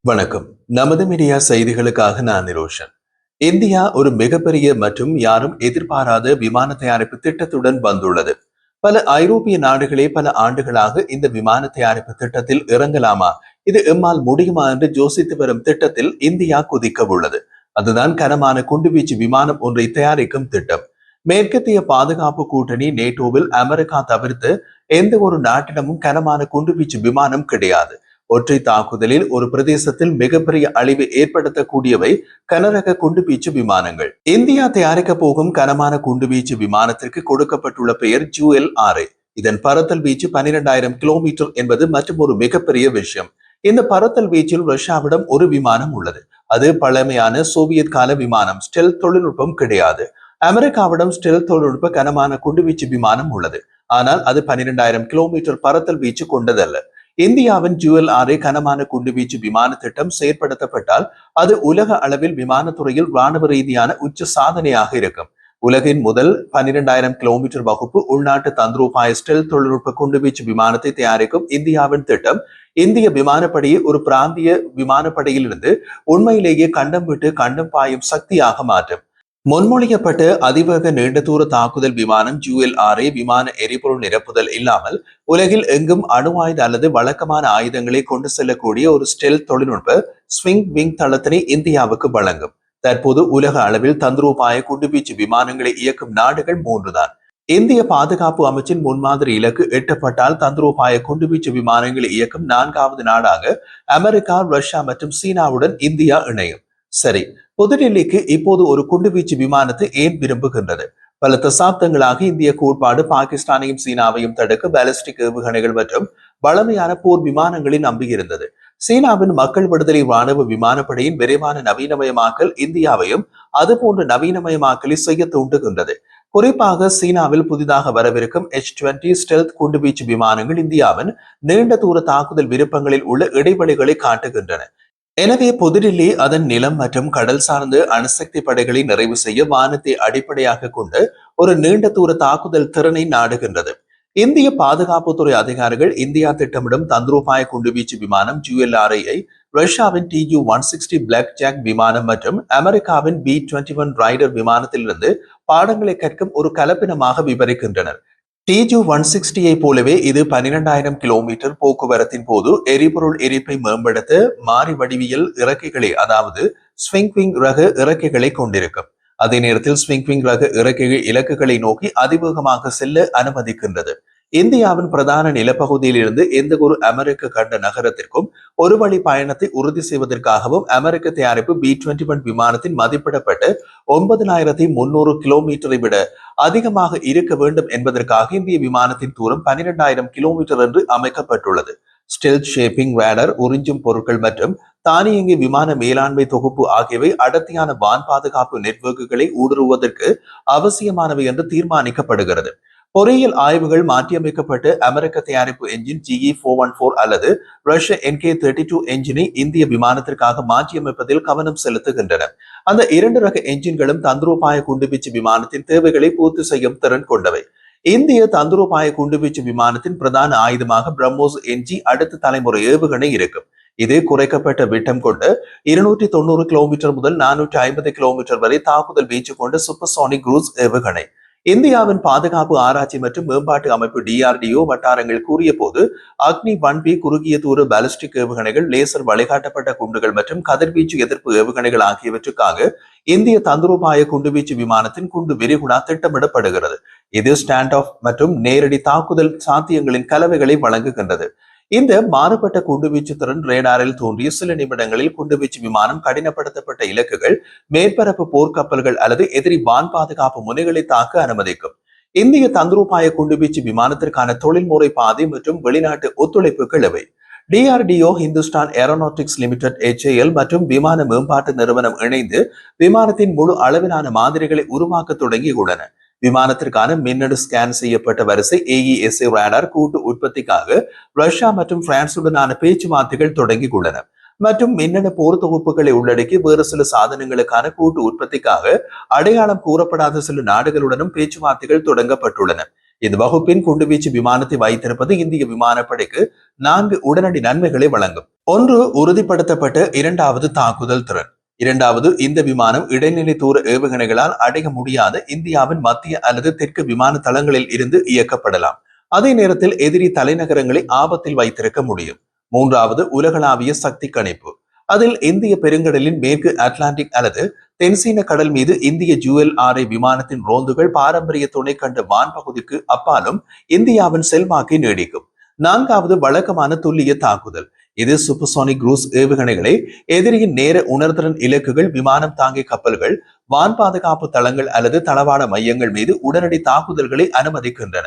வணக்கம். நமது மீடியா செய்திகளுக்காக நான் நிரோஷன். இந்தியா ஒரு மிகப்பெரிய மற்றும் யாரும் எதிர்பாராத விமான தயாரிப்பு திட்டத்துடன் வந்துள்ளது. பல ஐரோப்பிய நாடுகளே பல ஆண்டுகளாக இந்த விமான தயாரிப்பு திட்டத்தில் இறங்கலாமா, இது எம்மால் முடியுமா என்று யோசித்து வரும் திட்டத்தில் இந்தியா குதிக்க உள்ளது. அதுதான் கனமான குண்டுவீச்சு விமானம் ஒன்றை தயாரிக்கும் திட்டம். மேற்கத்திய பாதுகாப்பு கூட்டணி நேட்டோவில் அமெரிக்கா தவிர்த்து எந்த ஒரு நாட்டிடமும் கனமான குண்டுவீச்சு விமானம் கிடையாது. ஒற்றை தாக்குதலில் ஒரு பிரதேசத்தில் மிகப்பெரிய அழிவை ஏற்படுத்தக்கூடியவை கனரக குண்டுவீச்சு விமானங்கள். இந்தியா தயாரிக்க போகும் கனமான குண்டுவீச்சு விமானத்திற்கு கொடுக்கப்பட்டுள்ள பெயர் JUL-6. இதன் பறத்தல் வீச்சு 12,000 கிலோமீட்டர் என்பது மற்றும் ஒரு மிகப்பெரிய விஷயம். இந்த பறத்தல் வீச்சில் ரஷ்யாவிடம் ஒரு விமானம் உள்ளது. அது பழமையான சோவியத் கால விமானம். ஸ்டெல்த் தொழில்நுட்பம் கிடையாது. அமெரிக்காவிடம் ஸ்டெல்த் தொழில்நுட்ப கனமான குண்டுவீச்சு விமானம் உள்ளது. ஆனால் அது 12,000 கிலோமீட்டர் பறத்தல் வீச்சு கொண்டதல்ல. இந்தியாவின் JUL-6 கனமான குண்டுவீச்சு விமான திட்டம் செயற்படுத்தப்பட்டால் அது உலக அளவில் விமானத்துறையில் ராணுவ ரீதியான உச்ச சாதனையாக இருக்கும். உலகின் முதல் 12,000 கிலோமீட்டர் வகுப்பு உள்நாட்டு தந்திரோபாய ஸ்டெல்த் தொழில்நுட்ப குண்டுவீச்சு விமானத்தை தயாரிக்கும் இந்தியாவின் திட்டம் இந்திய விமானப்படையை ஒரு பிராந்திய விமானப்படையிலிருந்து உண்மையிலேயே கண்டம் விட்டு கண்டம் பாயும் சக்தியாக மாற்றும். முன்மொழியப்பட்ட அதிவேக நீண்ட தூர தாக்குதல் விமானம் JUL-6 விமான எரிபொருள் நிரப்புதல் இல்லாமல் உலகில் எங்கும் அணு ஆயுத அல்லது வழக்கமான ஆயுதங்களை கொண்டு செல்லக்கூடிய ஒரு ஸ்டெல்த் தொழில்நுட்ப ஸ்விங் விங் தளத்தினை இந்தியாவுக்கு வழங்கும். தற்போது உலக அளவில் தந்திரோபாய குண்டுவீச்சு விமானங்களை இயக்கும் நாடுகள் 3 தான். இந்திய பாதுகாப்பு அமைச்சின் முன்மாதிரி இலக்கு எட்டப்பட்டால் தந்திரோபாய குண்டுவீச்சு விமானங்களை இயக்கும் 4வது நாடாக அமெரிக்கா, ரஷ்யா மற்றும் சீனாவுடன் இந்தியா இணையும். சரி, புதுடில்லிக்கு இப்போது ஒரு குண்டுவீச்சு விமானத்தை ஏன் விரும்புகின்றது? பல தசாப்தங்களாக இந்திய கோட்பாடு பாகிஸ்தானையும் சீனாவையும் தடுக்க பாலிஸ்டிக் ஏவுகணைகள் மற்றும் பழமையான போர் விமானங்களை நம்பியிருந்தது. சீனாவின் மக்கள் விடுதலை ராணுவ விமானப்படையின் விரைவான நவீனமயமாக்கல் இந்தியாவையும் அதுபோன்ற நவீனமயமாக்கலை செய்ய தூண்டுகின்றது. குறிப்பாக சீனாவில் புதிதாக வரவிருக்கும் H-20 ஸ்டெல்த் குண்டுவீச்சு விமானங்கள் இந்தியாவின் நீண்ட தூர தாக்குதல் விருப்பங்களில் உள்ள இடைவெளிகளை காட்டுகின்றன. எனவே புதுடில்லி அதன் நிலம் மற்றும் கடல் சார்ந்த அணுசக்தி படைகளை நிறைவு செய்ய வானத்தை அடிப்படையாக கொண்டு ஒரு நீண்ட தூர தாக்குதல் திறனை நாடுகின்றது. இந்திய பாதுகாப்புத்துறை அதிகாரிகள் இந்தியா திட்டமிடும் தந்திரோபாய குண்டுவீச்சு விமானம் JUL-6 ரஷ்யாவின் Tu-160 பிளாக் ஜாக் விமானம் மற்றும் அமெரிக்காவின் B-21 ரைடர் விமானத்திலிருந்து பாடங்களை கற்கும் ஒரு கலப்பினமாக விவரிக்கின்றனர். Tu-160 போலவே இது 12,000 கிலோமீட்டர் போக்குவரத்தின் போது எரிபொருள் எரிப்பை மேம்படுத்த மாறி வடிவியல் இறக்கைகளை, அதாவது ஸ்விங் விங் ரக இறக்கைகளை கொண்டிருக்கும். அதே நேரத்தில் ஸ்விங் விங் ரக இறக்கைகள் இலக்குகளை நோக்கி அதிவேகமாக செல்ல அனுமதிக்கின்றது. இந்தியாவின் பிரதான நிலப்பகுதியில் இருந்து எந்த ஒரு அமெரிக்க கண்ட நகரத்திற்கும் ஒரு வழி பயணத்தை உறுதி செய்வதற்காகவும் அமெரிக்க தயாரிப்பு B-21 விமானத்தின் மதிப்பிடப்பட்ட 9,300 கிலோமீட்டரை விட அதிகமாக இருக்க வேண்டும் என்பதற்காக இந்திய விமானத்தின் தூரம் 12,000 கிலோமீட்டர் என்று அமைக்கப்பட்டுள்ளது. ஸ்டெல்த் ஷேப்பிங், ரேடர், உறிஞ்சும் பொருட்கள் மற்றும் தானியங்கி விமான மேலாண்மை தொகுப்பு ஆகியவை அடர்த்தியான வான் பாதுகாப்பு நெட்வொர்க்குகளை ஊடுருவதற்கு அவசியமானவை என்று தீர்மானிக்கப்படுகிறது. பொறியியல் ஆய்வுகள் மாற்றியமைக்கப்பட்டு அமெரிக்க தயாரிப்பு என்ஜின் GE-414 அல்லது ரஷ்ய NK-32 என்ஜினை இந்திய விமானத்திற்காக மாற்றியமைப்பதில் கவனம் செலுத்துகின்றன. அந்த 2 ரக என்ஜின்களும் தந்திரோபாய குண்டுவீச்சு விமானத்தின் தேவைகளை பூர்த்தி செய்யும் திறன் கொண்டவை. இந்திய தந்திரோபாய குண்டுவீச்சு விமானத்தின் பிரதான ஆயுதமாக பிரம்மோஸ் NG அடுத்த தலைமுறை ஏவுகணை இருக்கும். இது குறைக்கப்பட்ட விட்டம் கொண்ட 290 கிலோமீட்டர் முதல் 450 கிலோமீட்டர் வரை தாக்குதல் வீச்சு கொண்ட சூப்பர்சோனிக் குரூஸ் ஏவுகணை. இந்தியாவின் பாதுகாப்பு ஆராய்ச்சி மற்றும் மேம்பாட்டு அமைப்பு DRDO வட்டாரங்கள் கூறிய போது அக்னி 1B குறுகிய தூர பாலிஸ்டிக் ஏவுகணைகள், லேசர் வழிகாட்டப்பட்ட குண்டுகள் மற்றும் கதிர்வீச்சு எதிர்ப்பு ஏவுகணைகள் ஆகியவற்றுக்காக இந்திய தந்திரோபாய குண்டுவீச்சு விமானத்தின் குண்டு விரிகுடா திட்டமிடப்படுகிறது. இது ஸ்டாண்ட் ஆஃப் மற்றும் நேரடி தாக்குதல் சாத்தியங்களின் கலவைகளை வழங்குகின்றது. இந்த மாறுபட்ட குண்டுவீச்சு திறன் ரேடாரில் தோன்றிய சில நிமிடங்களில் குண்டுவீச்சு விமானம் கடினப்படுத்தப்பட்ட இலக்குகள், மேற்பரப்பு போர்க்கப்பல்கள் அல்லது எதிரி வான் பாதுகாப்பு முனைகளை தாக்க அனுமதிக்கும். இந்திய தந்திரோபாய குண்டுவீச்சு விமானத்திற்கான தொழில்முறை பாதை மற்றும் வெளிநாட்டு ஒத்துழைப்புகள் இவை. DRDO, Hindustan aeronautics limited HAL மற்றும் விமான மேம்பாட்டு நிறுவனம் இணைந்து விமானத்தின் முழு அளவிலான மாதிரிகளை உருவாக்க தொடங்கியுள்ளன. விமானத்திற்கான மின்னணு ஸ்கேன் செய்யப்பட்ட வரிசை AESA ரேடார் கூட்டு உற்பத்திக்காக ரஷ்யா மற்றும் பிரான்சுடனான பேச்சுவார்த்தைகள் தொடங்கியுள்ளன. மற்றும் மின்னணு போர் தொகுப்புகளை உள்ளடக்கி வேறு சில சாதனங்களுக்கான கூட்டு உற்பத்திக்காக அடையாளம் கூறப்படாத சில நாடுகளுடனும் பேச்சுவார்த்தைகள் தொடங்கப்பட்டுள்ளன. இந்த வகுப்பின் குண்டுவீச்சு விமானத்தை வைத்திருப்பது இந்திய விமானப்படைக்கு 4 உடனடி நன்மைகளை வழங்கும். ஒன்று உறுதிப்படுத்தப்பட்ட இரண்டாவது தாக்குதல் திறன். இரண்டாவது, இந்த விமானம் இடைநிலை தூர ஏவுகணைகளால் அடைய முடியாத இந்தியாவின் மத்திய அல்லது தெற்கு விமான தளங்களில் இருந்து இயக்கப்படலாம். அதே நேரத்தில் எதிரி தலைநகரங்களை ஆபத்தில் வைத்திருக்க முடியும். மூன்றாவது, உலகளாவிய சக்தி கணிப்பு. அதில் இந்திய பெருங்கடலின் மேற்கு அட்லாண்டிக் அல்லது தென்சீன கடல் மீது இந்திய ULRA விமானத்தின் ரோந்துகள் பாரம்பரிய துணை கண்ட வான் பகுதிக்கு அப்பாலும் இந்தியாவின் செல்வாக்கை நீடிக்கும். நான்காவது, வழக்கமான துல்லிய தாக்குதல். இது சூப்பர்சோனிக் குரூஸ் ஏவுகணைகளை எதிரியின் நேர உணர்திறன் இலக்குகள், விமானம் தாங்கி கப்பல்கள், வான் பாதுகாப்பு தளங்கள் அல்லது தளவாட மையங்கள் மீது உடனடி தாக்குதல்களை அனுமதிக்கின்றன.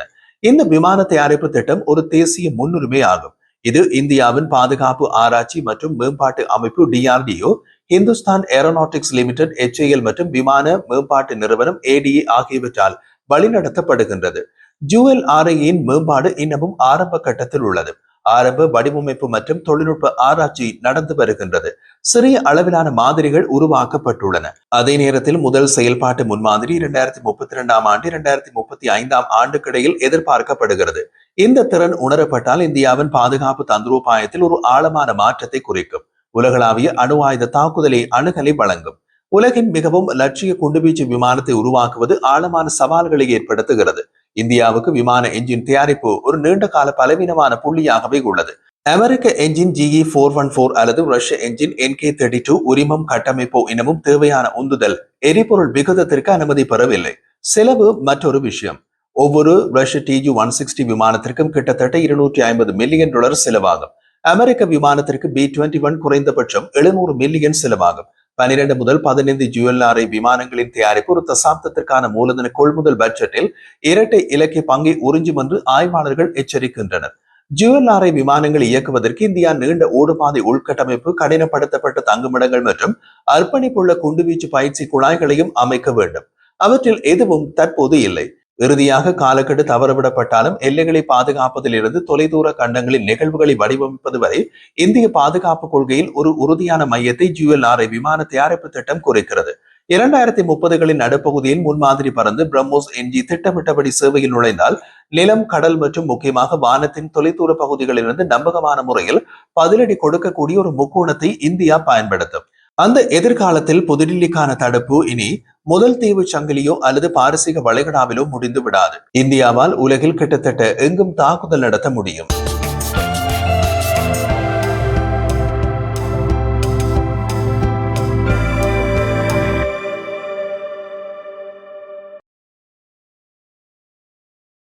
இந்த விமான தயாரிப்பு திட்டம் ஒரு தேசிய முன்னுரிமை ஆகும். இது இந்தியாவின் பாதுகாப்பு ஆராய்ச்சி மற்றும் மேம்பாட்டு அமைப்பு DRDO, Hindustan aeronautics limited HAL மற்றும் விமான மேம்பாட்டு நிறுவனம் ADA ஆகியவற்றால் வழிநடத்தப்படுகின்றது. ULRA-யின் மேம்பாடு இன்னமும் ஆரம்ப கட்டத்தில் உள்ளது. ஆரம்ப வடிவமைப்பு மற்றும் தொழில்நுட்ப ஆராய்ச்சி நடந்து வருகின்றது. சிறிய அளவிலான மாதிரிகள் உருவாக்கப்பட்டுள்ளன. அதே நேரத்தில் முதல் செயல்பாட்டு முன்மாதிரி 2032 ஆண்டு 2035 ஆண்டுக்கிடையில் எதிர்பார்க்கப்படுகிறது. இந்த திறன் உணரப்பட்டால் இந்தியாவின் பாதுகாப்பு தந்திரோபாயத்தில் ஒரு ஆழமான மாற்றத்தை குறிக்கும். உலகளாவிய அணு ஆயுத தாக்குதலை அணுகலை வழங்கும். உலகின் மிகவும் லட்சிய குண்டுவீச்சு விமானத்தை உருவாக்குவது ஆழமான சவால்களை ஏற்படுத்துகிறது. இந்தியாவுக்கு விமான என்ஜின் தயாரிப்பு ஒரு நீண்ட கால பலவீனமான புள்ளியாகவே உள்ளது. அமெரிக்க என்ஜின் GE414 அல்லது ரஷ்ய என்ஜின் NK32 உரிமம் கட்டமைப்போ இன்னமும் தேவையான உந்துதல் எரிபொருள் விகிதத்திற்கு அனுமதி பெறவில்லை. செலவு மற்றொரு விஷயம். ஒவ்வொரு ரஷ்ய TU-160 விமானத்திற்கும் கிட்டத்தட்ட $250 மில்லியன் செலவாகும். அமெரிக்க விமானத்திற்கு B-21 குறைந்தபட்சம் $700 மில்லியன் செலவாகும். 12 முதல் 15 ULRA விமானங்களின் தயாரிப்பு ஒரு தசாப்தத்திற்கான மூலதன கொள்முதல் பட்ஜெட்டில் இரட்டை இலக்கிய பங்கை உறிஞ்சும் என்று ஆய்வாளர்கள் எச்சரிக்கின்றனர். ULRA விமானங்களை இயக்குவதற்கு இந்தியா நீண்ட ஓடுபாதை உள்கட்டமைப்பு, கடினப்படுத்தப்பட்ட தங்குமிடங்கள் மற்றும் அர்ப்பணிப்புள்ள குண்டுவீச்சு பயிற்சி குழாய்களையும் அமைக்க வேண்டும். அவற்றில் எதுவும் தற்போது இல்லை. இறுதியாக, காலக்கெடு தவறவிடப்பட்டாலும் எல்லைகளை பாதுகாப்பதில் இருந்து தொலைதூர கண்டங்களின் நிகழ்வுகளை வடிவமைப்பது வரை இந்திய பாதுகாப்பு கொள்கையில் ஒரு உறுதியான மையத்தை ULRA விமான தயாரிப்பு திட்டம் குறிக்கிறது. 2030களின் நடுப்பகுதியில் முன்மாதிரி பறந்து பிரம்மோஸ் NG திட்டமிட்டபடி சேவையில் நுழைந்தால் நிலம், கடல் மற்றும் முக்கியமாக வானத்தின் தொலைதூர பகுதிகளிலிருந்து நம்பகமான முறையில் பதிலடி கொடுக்கக்கூடிய ஒரு முக்கோணத்தை இந்தியா பயன்படுத்தும். அந்த எதிர்காலத்தில் புதுடில்லிக்கான தடுப்பு இனி முதல் தீவு சங்கிலியோ அல்லது பாரசீக வளைகுடாவிலோ முடிந்து விடாது. இந்தியாவால் உலகில் கிட்டத்தட்ட எங்கும் தாக்குதல் நடத்த முடியும்.